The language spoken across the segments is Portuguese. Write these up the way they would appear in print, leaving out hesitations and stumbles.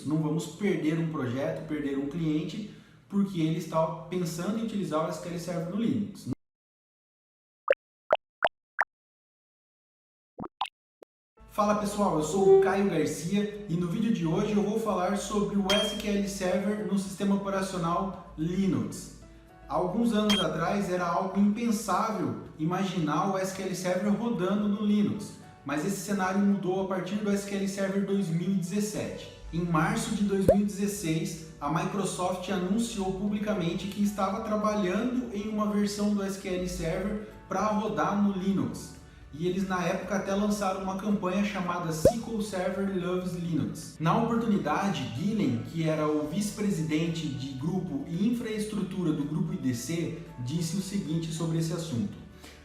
Não vamos perder um projeto, perder um cliente, porque ele está pensando em utilizar o SQL Server no Linux. Fala pessoal, eu sou o Caio Garcia e no vídeo de hoje eu vou falar sobre o SQL Server no sistema operacional Linux. Há alguns anos atrás era algo impensável imaginar o SQL Server rodando no Linux, mas esse cenário mudou a partir do SQL Server 2017. Em março de 2016, a Microsoft anunciou publicamente que estava trabalhando em uma versão do SQL Server para rodar no Linux. E eles na época até lançaram uma campanha chamada SQL Server Loves Linux. Na oportunidade, Gillen, que era o vice-presidente de grupo e infraestrutura do grupo IDC, disse o seguinte sobre esse assunto.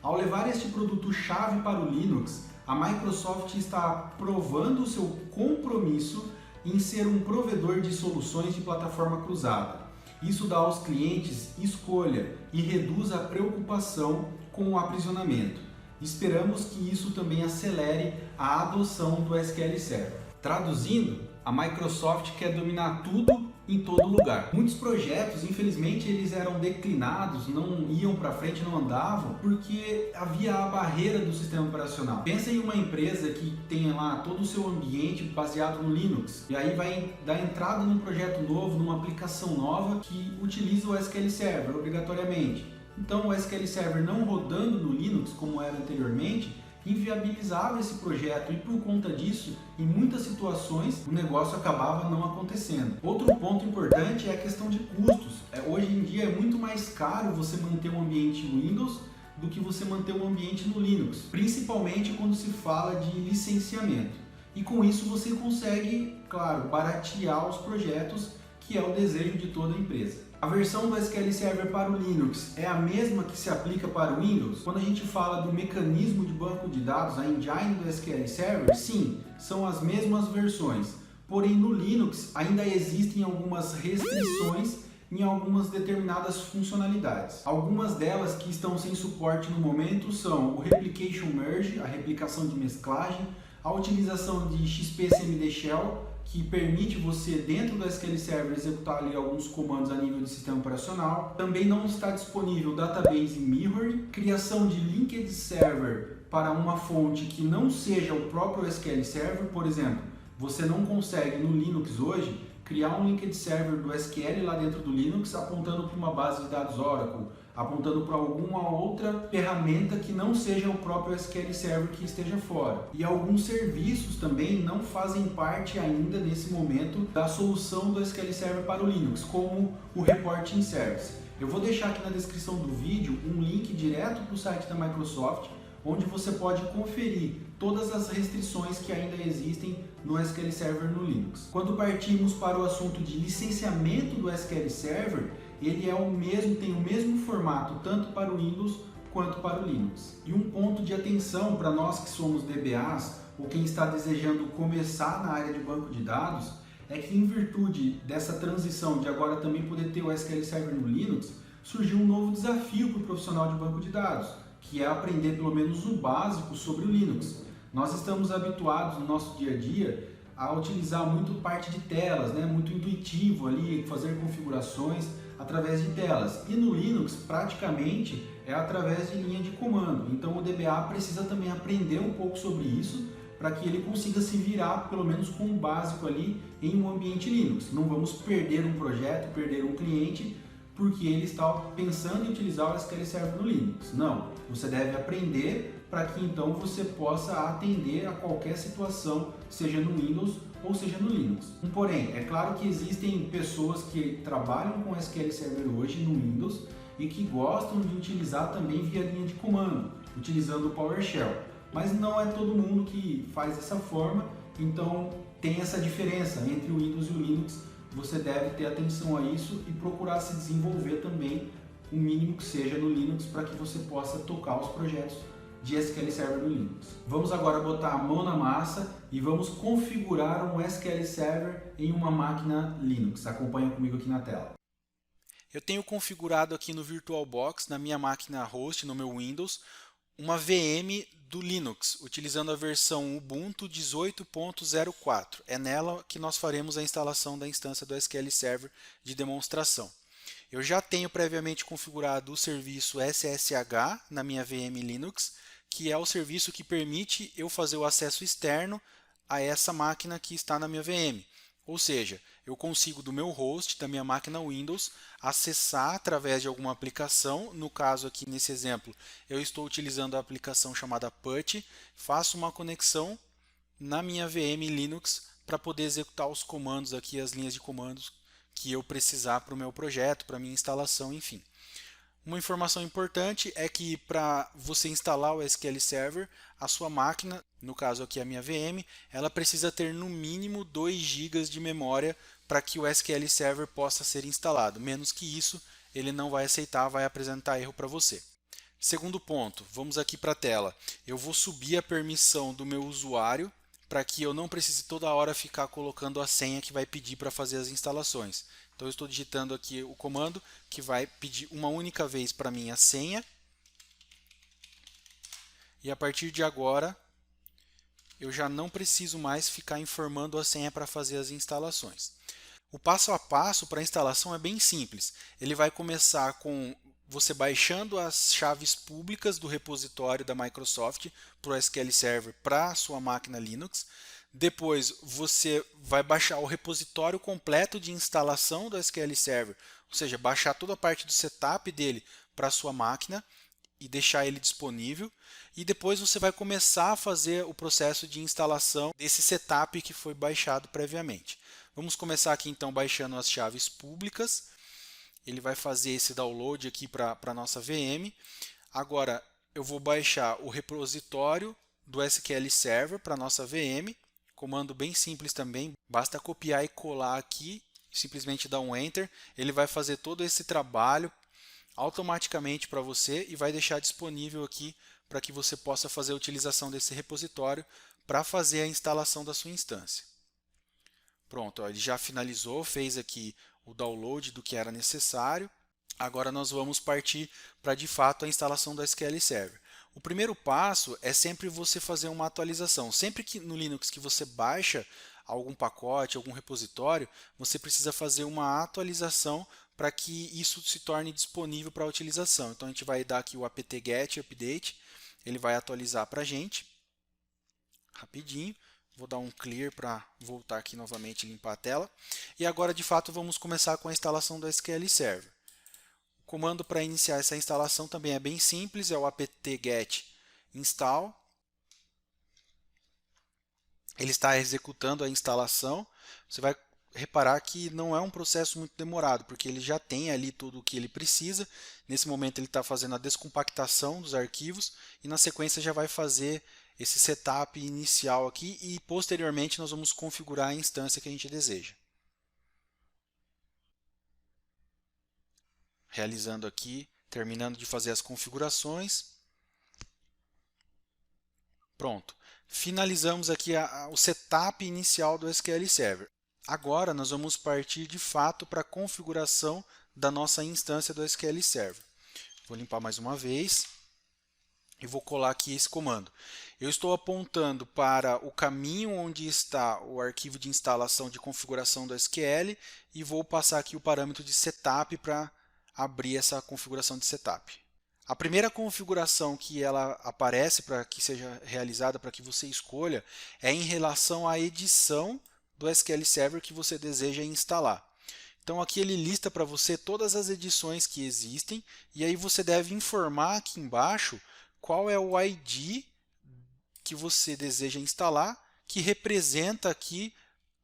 Ao levar este produto-chave para o Linux, a Microsoft está provando o seu compromisso em ser um provedor de soluções de plataforma cruzada. Isso dá aos clientes escolha e reduz a preocupação com o aprisionamento. Esperamos que isso também acelere a adoção do SQL Server. Traduzindo, a Microsoft quer dominar tudo em todo lugar. Muitos projetos, infelizmente, eles eram declinados, não iam para frente, não andavam, porque havia a barreira do sistema operacional. Pensa em uma empresa que tenha lá todo o seu ambiente baseado no Linux, e aí vai dar entrada num projeto novo, numa aplicação nova que utiliza o SQL Server obrigatoriamente. Então o SQL Server não rodando no Linux, como era anteriormente, inviabilizava esse projeto e por conta disso, em muitas situações, o negócio acabava não acontecendo. Outro ponto importante é a questão de custos. Hoje em dia é muito mais caro você manter um ambiente Windows do que você manter um ambiente no Linux, principalmente quando se fala de licenciamento. E com isso você consegue, claro, baratear os projetos, que é o desejo de toda a empresa. A versão do SQL Server para o Linux é a mesma que se aplica para o Windows? Quando a gente fala do mecanismo de banco de dados, a engine do SQL Server, sim, são as mesmas versões. Porém, no Linux ainda existem algumas restrições em algumas determinadas funcionalidades. Algumas delas que estão sem suporte no momento são o Replication Merge, a replicação de mesclagem, a utilização de XPCMD Shell, que permite você, dentro do SQL Server, executar ali alguns comandos a nível de sistema operacional. Também não está disponível Database Mirroring, criação de Linked Server para uma fonte que não seja o próprio SQL Server. Por exemplo, você não consegue no Linux hoje criar um Linked Server do SQL lá dentro do Linux apontando para uma base de dados Oracle, apontando para alguma outra ferramenta que não seja o próprio SQL Server que esteja fora. E alguns serviços também não fazem parte ainda nesse momento da solução do SQL Server para o Linux, como o Reporting Service. Eu vou deixar aqui na descrição do vídeo um link direto para o site da Microsoft, onde você pode conferir todas as restrições que ainda existem no SQL Server no Linux. Quando partimos para o assunto de licenciamento do SQL Server, ele é o mesmo, tem o mesmo formato tanto para o Windows quanto para o Linux. E um ponto de atenção para nós que somos DBAs ou quem está desejando começar na área de banco de dados é que, em virtude dessa transição de agora também poder ter o SQL Server no Linux, surgiu um novo desafio para o profissional de banco de dados, que é aprender pelo menos o básico sobre o Linux. Nós estamos habituados no nosso dia a dia a utilizar muito parte de telas, muito intuitivo ali, fazer configurações através de telas. E no Linux, praticamente, é através de linha de comando. Então o DBA precisa também aprender um pouco sobre isso para que ele consiga se virar, pelo menos com o básico ali, em um ambiente Linux. Não vamos perder um projeto, perder um cliente, porque ele está pensando em utilizar o SQL Server no Linux. Não, você deve aprender para que então você possa atender a qualquer situação, seja no Windows ou seja no Linux. Porém, é claro que existem pessoas que trabalham com SQL Server hoje no Windows e que gostam de utilizar também via linha de comando, utilizando o PowerShell. Mas não é todo mundo que faz dessa forma, então tem essa diferença entre o Windows e o Linux. Você deve ter atenção a isso e procurar se desenvolver também o mínimo que seja no Linux para que você possa tocar os projetos de SQL Server no Linux. Vamos agora botar a mão na massa e vamos configurar um SQL Server em uma máquina Linux. Acompanha comigo aqui na tela. Eu tenho configurado aqui no VirtualBox, na minha máquina host, no meu Windows, uma VM do Linux, utilizando a versão Ubuntu 18.04. É nela que nós faremos a instalação da instância do SQL Server de demonstração. Eu já tenho previamente configurado o serviço SSH na minha VM Linux, que é o serviço que permite eu fazer o acesso externo a essa máquina que está na minha VM. Ou seja, eu consigo do meu host, da minha máquina Windows, acessar através de alguma aplicação. No caso aqui, nesse exemplo, eu estou utilizando a aplicação chamada PuTTY, faço uma conexão na minha VM Linux para poder executar os comandos aqui, as linhas de comandos que eu precisar para o meu projeto, para a minha instalação, enfim. Uma informação importante é que para você instalar o SQL Server, a sua máquina, no caso aqui a minha VM, ela precisa ter no mínimo 2 GB de memória para que o SQL Server possa ser instalado. Menos que isso, ele não vai aceitar, vai apresentar erro para você. Segundo ponto, vamos aqui para a tela. Eu vou subir a permissão do meu usuário para que eu não precise toda hora ficar colocando a senha que vai pedir para fazer as instalações. Então eu estou digitando aqui o comando que vai pedir uma única vez para mim a senha. E a partir de agora eu já não preciso mais ficar informando a senha para fazer as instalações. O passo a passo para a instalação é bem simples. Ele vai começar com você baixando as chaves públicas do repositório da Microsoft para o SQL Server para a sua máquina Linux. Depois você vai baixar o repositório completo de instalação do SQL Server, ou seja, baixar toda a parte do setup dele para a sua máquina e deixar ele disponível. E depois você vai começar a fazer o processo de instalação desse setup que foi baixado previamente. Vamos começar aqui então baixando as chaves públicas. Ele vai fazer esse download aqui para a nossa VM. Agora eu vou baixar o repositório do SQL Server para a nossa VM. Comando bem simples também, basta copiar e colar aqui, simplesmente dar um Enter. Ele vai fazer todo esse trabalho automaticamente para você e vai deixar disponível aqui para que você possa fazer a utilização desse repositório para fazer a instalação da sua instância. Pronto, ó, ele já finalizou, fez aqui o download do que era necessário. Agora nós vamos partir para de fato a instalação do SQL Server. O primeiro passo é sempre você fazer uma atualização. Sempre que no Linux que você baixa algum pacote, algum repositório, você precisa fazer uma atualização para que isso se torne disponível para a utilização. Então a gente vai dar aqui o apt-get update, ele vai atualizar para a gente rapidinho. Vou dar um clear para voltar aqui novamente e limpar a tela. E agora de fato vamos começar com a instalação do SQL Server. O comando para iniciar essa instalação também é bem simples, é o apt-get install. Ele está executando a instalação. Você vai reparar que não é um processo muito demorado, porque ele já tem ali tudo o que ele precisa. Nesse momento ele está fazendo a descompactação dos arquivos e na sequência já vai fazer esse setup inicial aqui e posteriormente nós vamos configurar a instância que a gente deseja. Realizando aqui, terminando de fazer as configurações. Pronto. Finalizamos aqui o setup inicial do SQL Server. Agora nós vamos partir de fato para a configuração da nossa instância do SQL Server. Vou limpar mais uma vez e vou colar aqui esse comando. Eu estou apontando para o caminho onde está o arquivo de instalação de configuração do SQL e vou passar aqui o parâmetro de setup para abrir essa configuração de setup. A primeira configuração que ela aparece para que seja realizada, para que você escolha, é em relação à edição do SQL Server que você deseja instalar. Então aqui ele lista para você todas as edições que existem e aí você deve informar aqui embaixo qual é o ID que você deseja instalar, que representa aqui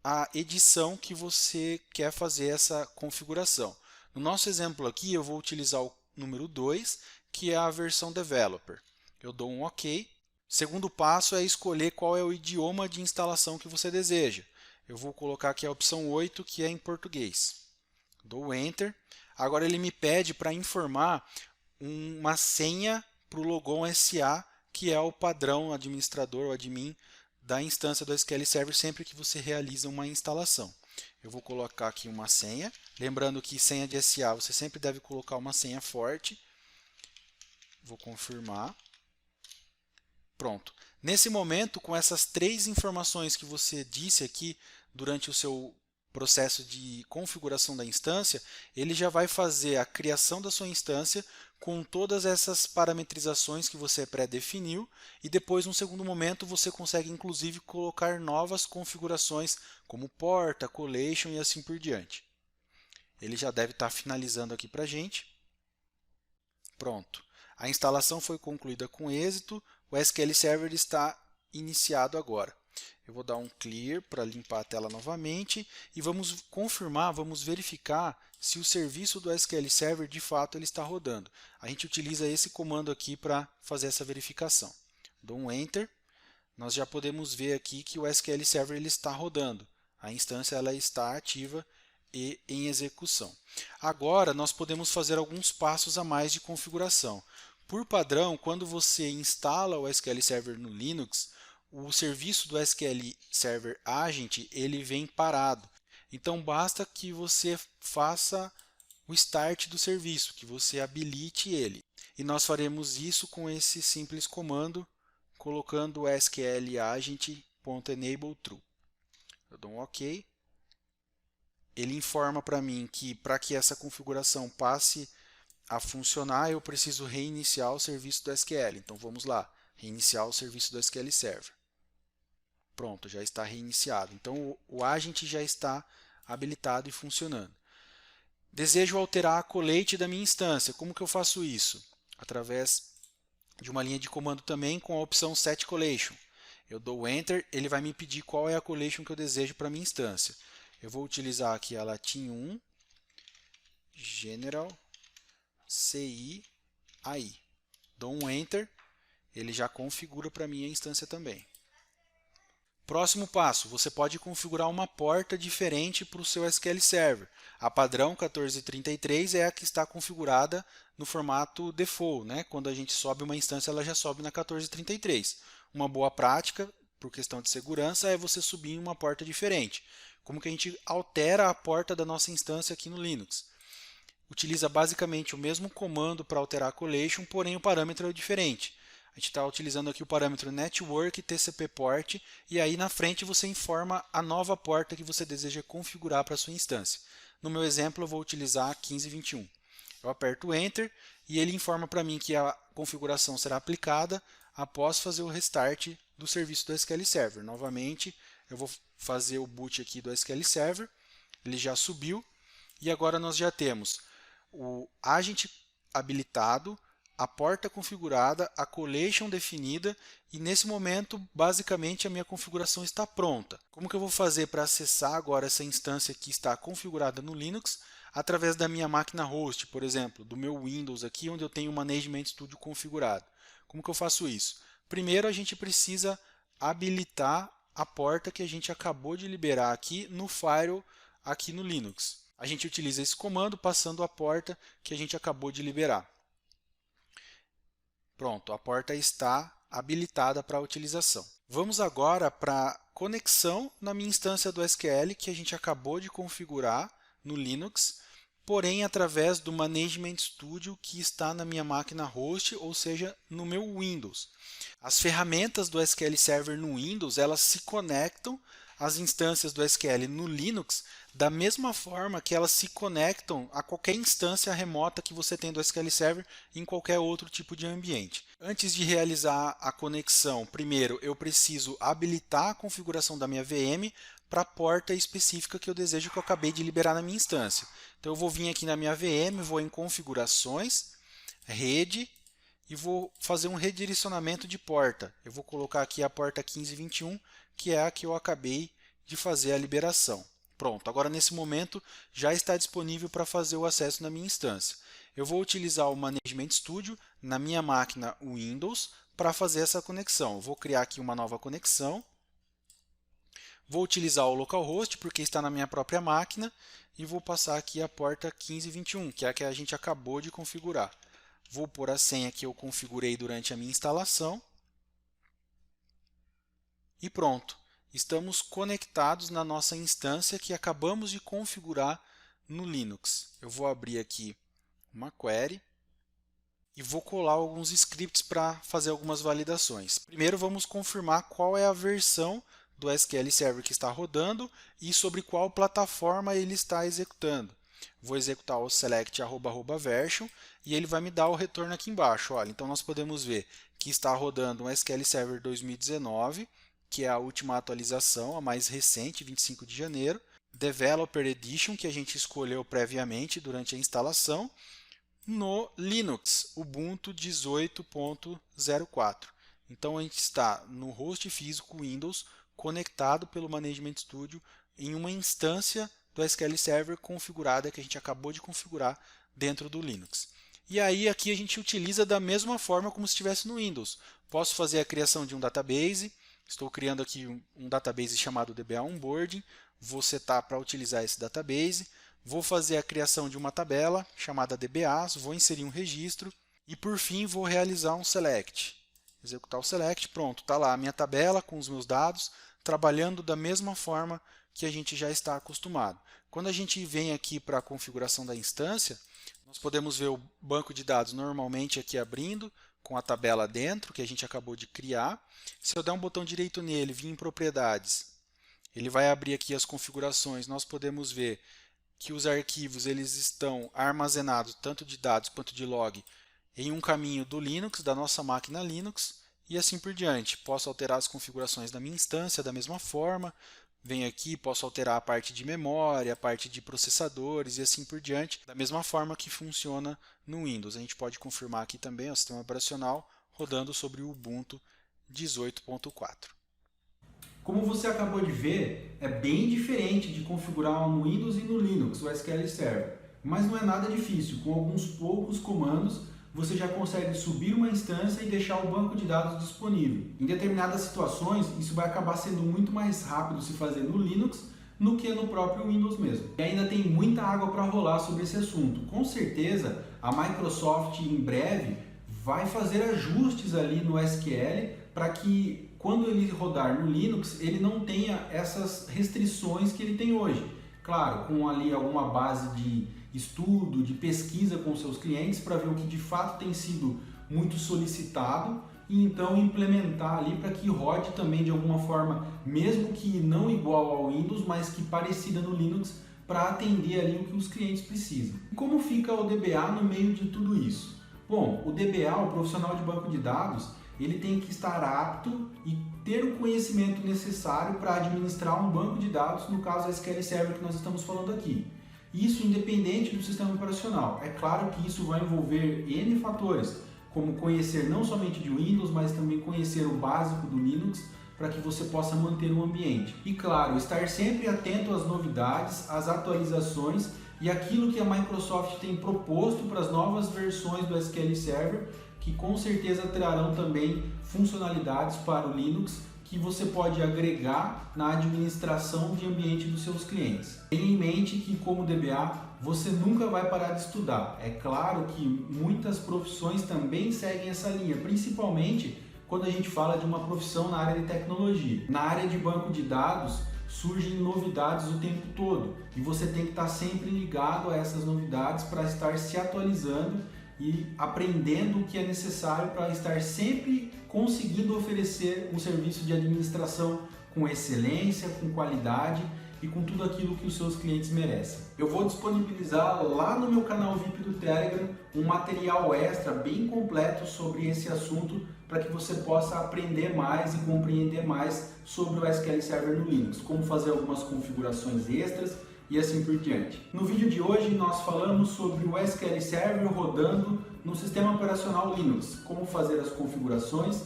a edição que você quer fazer essa configuração. No nosso exemplo aqui eu vou utilizar o número 2, que é a versão Developer. Eu dou um OK. Segundo passo é escolher qual é o idioma de instalação que você deseja. Eu vou colocar aqui a opção 8, que é em português. Dou Enter. Agora ele me pede para informar uma senha para o Logon SA, que é o padrão administrador ou admin da instância do SQL Server sempre que você realiza uma instalação. Eu vou colocar aqui uma senha. Lembrando que senha de SA você sempre deve colocar uma senha forte. Vou confirmar. Pronto. Nesse momento, com essas 3 informações que você disse aqui durante o seu processo de configuração da instância, ele já vai fazer a criação da sua instância com todas essas parametrizações que você pré-definiu e depois, num segundo momento, você consegue inclusive colocar novas configurações como porta, collation e assim por diante. Ele já deve estar finalizando aqui para a gente. Pronto. A instalação foi concluída com êxito. O SQL Server está iniciado agora. Eu vou dar um clear para limpar a tela novamente e vamos confirmar, vamos verificar se o serviço do SQL Server de fato ele está rodando. A gente utiliza esse comando aqui para fazer essa verificação. Dou um Enter. Nós já podemos ver aqui que o SQL Server ele está rodando. A instância ela está ativa e em execução. Agora nós podemos fazer alguns passos a mais de configuração. Por padrão, quando você instala o SQL Server no Linux, o serviço do SQL Server Agent ele vem parado. Então basta que você faça o start do serviço, que você habilite ele. E nós faremos isso com esse simples comando, colocando o SQL Agent.enable true. Eu dou um OK. Ele informa para mim que para que essa configuração passe a funcionar, eu preciso reiniciar o serviço do SQL. Então vamos lá, reiniciar o serviço do SQL Server. Pronto, já está reiniciado. Então o agent já está habilitado e funcionando. Desejo alterar a colete da minha instância. Como que eu faço isso? Através de uma linha de comando também com a opção Set Collation. Eu dou Enter, ele vai me pedir qual é a collection que eu desejo para a minha instância. Eu vou utilizar aqui a Latin 1, General, CI, AI. Dou um Enter, ele já configura para mim a instância também. Próximo passo, você pode configurar uma porta diferente para o seu SQL Server. A padrão 1433 é a que está configurada no formato default, né? Quando a gente sobe uma instância, ela já sobe na 1433. Uma boa prática, por questão de segurança, é você subir em uma porta diferente. Como que a gente altera a porta da nossa instância aqui no Linux? Utiliza basicamente o mesmo comando para alterar a collation, porém o parâmetro é diferente. A gente está utilizando aqui o parâmetro network TCP port e aí na frente você informa a nova porta que você deseja configurar para a sua instância. No meu exemplo eu vou utilizar 1521. Eu aperto Enter e ele informa para mim que a configuração será aplicada após fazer o restart do serviço do SQL Server. Novamente eu vou fazer o boot aqui do SQL Server, ele já subiu e agora nós já temos o agent habilitado, a porta configurada, a collation definida e nesse momento basicamente a minha configuração está pronta. Como que eu vou fazer para acessar agora essa instância que está configurada no Linux? Através da minha máquina host, por exemplo, do meu Windows aqui onde eu tenho o Management Studio configurado. Como que eu faço isso? Primeiro a gente precisa habilitar a porta que a gente acabou de liberar aqui no Firewall aqui no Linux. A gente utiliza esse comando passando a porta que a gente acabou de liberar. Pronto, a porta está habilitada para a utilização. Vamos agora para a conexão na minha instância do SQL que a gente acabou de configurar no Linux, porém através do Management Studio que está na minha máquina host, ou seja, no meu Windows. As ferramentas do SQL Server no Windows, elas se conectam às instâncias do SQL no Linux da mesma forma que elas se conectam a qualquer instância remota que você tem do SQL Server em qualquer outro tipo de ambiente. Antes de realizar a conexão, primeiro eu preciso habilitar a configuração da minha VM para a porta específica que eu desejo que eu acabei de liberar na minha instância. Então eu vou vir aqui na minha VM, vou em configurações, rede e vou fazer um redirecionamento de porta. Eu vou colocar aqui a porta 1521, que é a que eu acabei de fazer a liberação. Pronto, agora nesse momento já está disponível para fazer o acesso na minha instância. Eu vou utilizar o Management Studio na minha máquina Windows para fazer essa conexão. Eu vou criar aqui uma nova conexão. Vou utilizar o localhost porque está na minha própria máquina e vou passar aqui a porta 1521, que é a que a gente acabou de configurar. Vou pôr a senha que eu configurei durante a minha instalação. E pronto, estamos conectados na nossa instância que acabamos de configurar no Linux. Eu vou abrir aqui uma query. e vou colar alguns scripts para fazer algumas validações. Primeiro vamos confirmar qual é a versão do SQL Server que está rodando e sobre qual plataforma ele está executando. Vou executar o select @version e ele vai me dar o retorno aqui embaixo. Olha, então nós podemos ver que está rodando um SQL Server 2019, que é a última atualização, a mais recente, 25 de janeiro. Developer Edition, que a gente escolheu previamente durante a instalação, no Linux, Ubuntu 18.04. Então a gente está no host físico Windows, conectado pelo Management Studio em uma instância do SQL Server configurada que a gente acabou de configurar dentro do Linux. E aí aqui a gente utiliza da mesma forma como se estivesse no Windows. Posso fazer a criação de um database, estou criando aqui um database chamado DBA Onboarding, vou setar para utilizar esse database, vou fazer a criação de uma tabela chamada DBAs, vou inserir um registro e por fim vou realizar um select. Executar o select, pronto, está lá a minha tabela com os meus dados, trabalhando da mesma forma que a gente já está acostumado. Quando a gente vem aqui para a configuração da instância, nós podemos ver o banco de dados normalmente aqui abrindo, com a tabela dentro, que a gente acabou de criar. Se eu der um botão direito nele, vir em propriedades, ele vai abrir aqui as configurações. Nós podemos ver que os arquivos eles estão armazenados, tanto de dados quanto de log, em um caminho do Linux, da nossa máquina Linux, e assim por diante. Posso alterar as configurações da minha instância da mesma forma. Venho aqui, posso alterar a parte de memória, a parte de processadores e assim por diante, da mesma forma que funciona no Windows. A gente pode confirmar aqui também o sistema operacional rodando sobre o Ubuntu 18.4. Como você acabou de ver, é bem diferente de configurar no Windows e no Linux o SQL Server, mas não é nada difícil. Com alguns poucos comandos você já consegue subir uma instância e deixar o banco de dados disponível. Em determinadas situações, isso vai acabar sendo muito mais rápido se fazer no Linux do que no próprio Windows mesmo. E ainda tem muita água para rolar sobre esse assunto. Com certeza, a Microsoft em breve vai fazer ajustes ali no SQL para que quando ele rodar no Linux, ele não tenha essas restrições que ele tem hoje. Claro, com ali alguma base de estudo, de pesquisa com seus clientes para ver o que de fato tem sido muito solicitado e então implementar ali para que rode também de alguma forma, mesmo que não igual ao Windows, mas que parecida no Linux, para atender ali o que os clientes precisam. E como fica o DBA no meio de tudo isso? Bom, o DBA, o profissional de banco de dados, ele tem que estar apto e ter o conhecimento necessário para administrar um banco de dados, no caso a SQL Server que nós estamos falando aqui. Isso independente do sistema operacional. É claro que isso vai envolver N fatores, como conhecer não somente de Windows, mas também conhecer o básico do Linux, para que você possa manter o ambiente. E claro, estar sempre atento às novidades, às atualizações e aquilo que a Microsoft tem proposto para as novas versões do SQL Server, que com certeza trarão também funcionalidades para o Linux que você pode agregar na administração de ambiente dos seus clientes. Tenha em mente que como DBA você nunca vai parar de estudar. É claro que muitas profissões também seguem essa linha, principalmente quando a gente fala de uma profissão na área de tecnologia. Na área de banco de dados surgem novidades o tempo todo e você tem que estar sempre ligado a essas novidades para estar se atualizando e aprendendo o que é necessário para estar sempre conseguindo oferecer um serviço de administração com excelência, com qualidade e com tudo aquilo que os seus clientes merecem. Eu vou disponibilizar lá no meu canal VIP do Telegram um material extra bem completo sobre esse assunto para que você possa aprender mais e compreender mais sobre o SQL Server no Linux, como fazer algumas configurações extras e assim por diante. No vídeo de hoje nós falamos sobre o SQL Server rodando no sistema operacional Linux, como fazer as configurações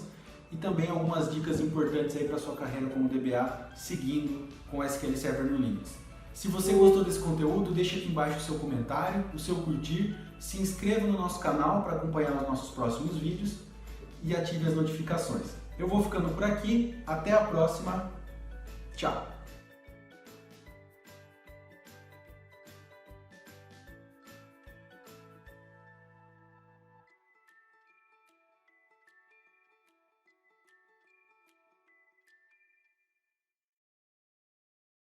e também algumas dicas importantes aí para sua carreira como DBA seguindo com o SQL Server no Linux. Se você gostou desse conteúdo, deixa aqui embaixo o seu comentário, o seu curtir, se inscreva no nosso canal para acompanhar os nossos próximos vídeos e ative as notificações. Eu vou ficando por aqui, até a próxima, tchau!